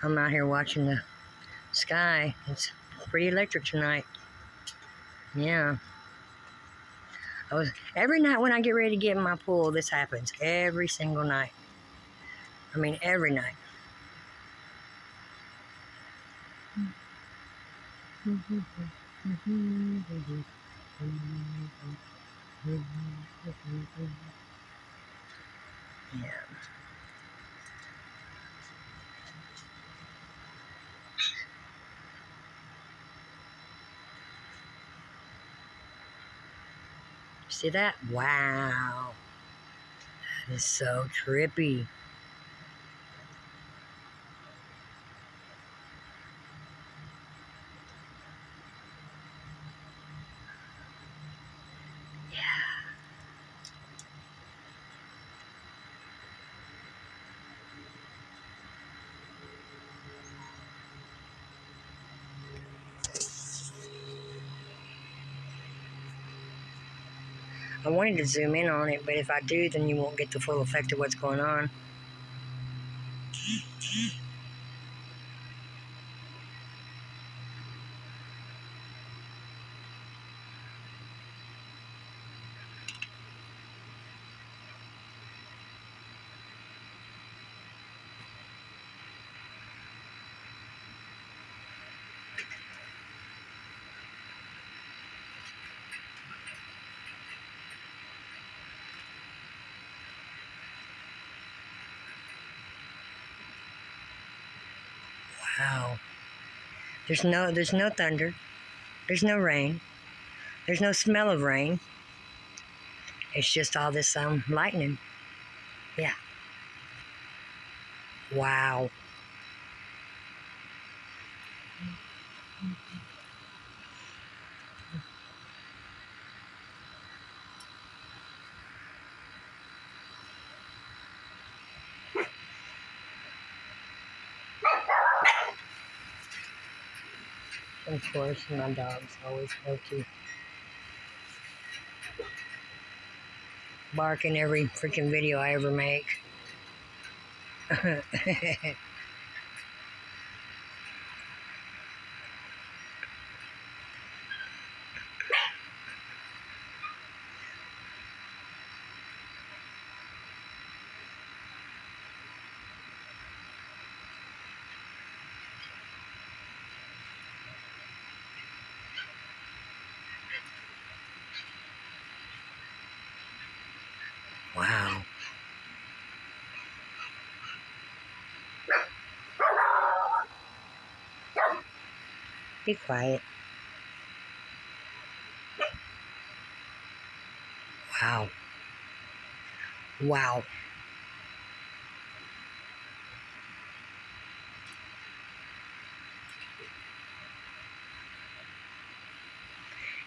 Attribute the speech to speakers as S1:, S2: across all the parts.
S1: I'm out here watching the sky. It's pretty electric tonight. Yeah. Every night when I get ready to get in my pool, this happens. Every single night. I mean, every night. Yeah. See that? Wow. That is so trippy. I wanted to zoom in on it, but if I do, then you won't get the full effect of what's going on. Wow. There's no thunder. There's no rain. There's no smell of rain. It's just all this lightning. Yeah. Wow. Of course, my dogs always go to bark in every freaking video I ever make. Wow. Be quiet. Wow. Wow.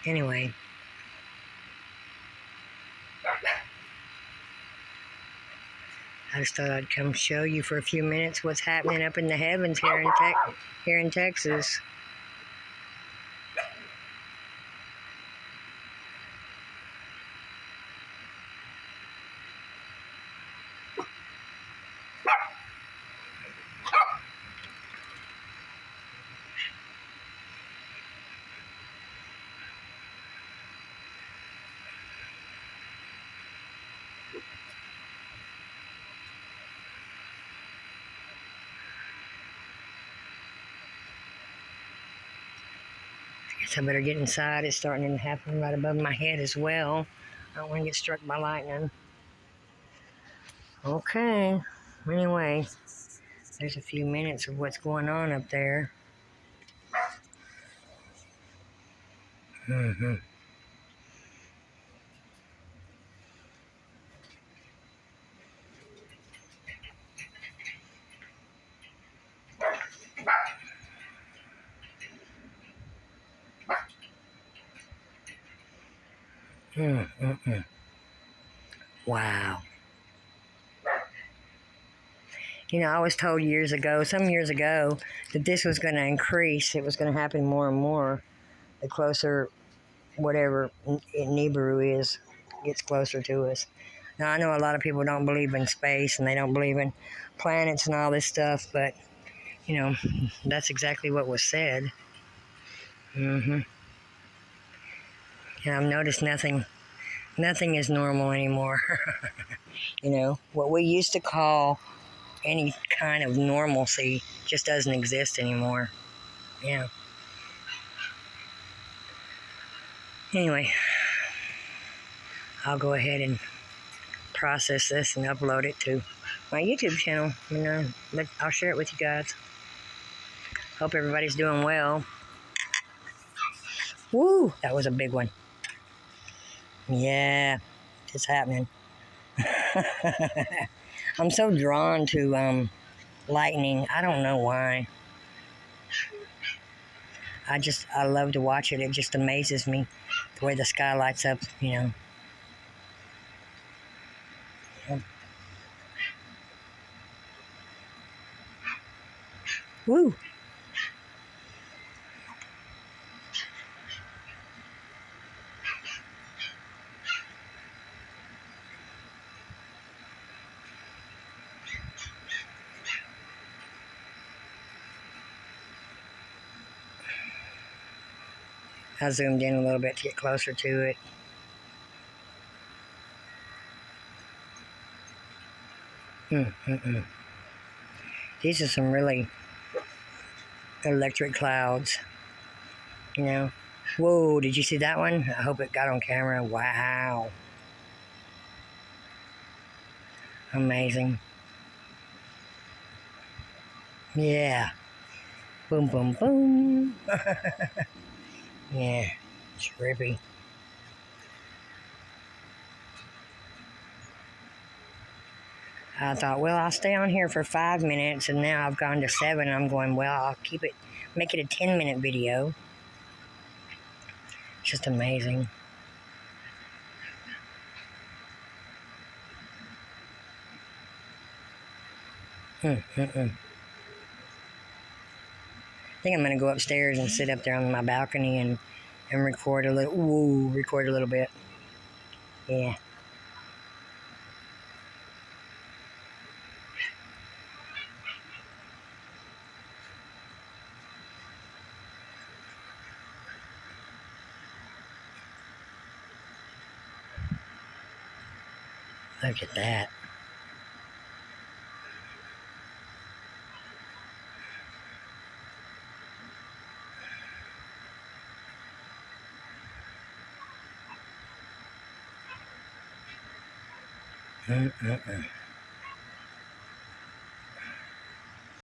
S1: Anyway. I just thought I'd come show you for a few minutes what's happening up in the heavens here in Texas. I guess I better get inside. It's starting to happen right above my head as well. I don't want to get struck by lightning. Okay. Anyway, there's a few minutes of what's going on up there. Mm-hmm. Mm-mm-mm. Wow. You know, I was told some years ago, that this was going to increase. It was going to happen more and more the closer whatever Nibiru gets closer to us. Now, I know a lot of people don't believe in space and they don't believe in planets and all this stuff, but, you know, that's exactly what was said. And I've noticed nothing is normal anymore. What we used to call any kind of normalcy just doesn't exist anymore. Yeah. Anyway, I'll go ahead and process this and upload it to my YouTube channel. But I'll share it with you guys. Hope everybody's doing well. Woo! That was a big one. Yeah, it's happening. I'm so drawn to lightning. I don't know why. I love to watch it. It just amazes me the way the sky lights up, Woo! I zoomed in a little bit to get closer to it. These are some really electric clouds, Whoa, did you see that one? I hope it got on camera. Wow. Amazing. Yeah. Boom, boom, boom. Yeah, trippy. I thought, well, I'll stay on here for 5 minutes, and now I've gone to 7. I'm going, well, I'll make it a 10-minute video. It's just amazing. I think I'm going to go upstairs and sit up there on my balcony and record a little bit. Yeah. Look at that.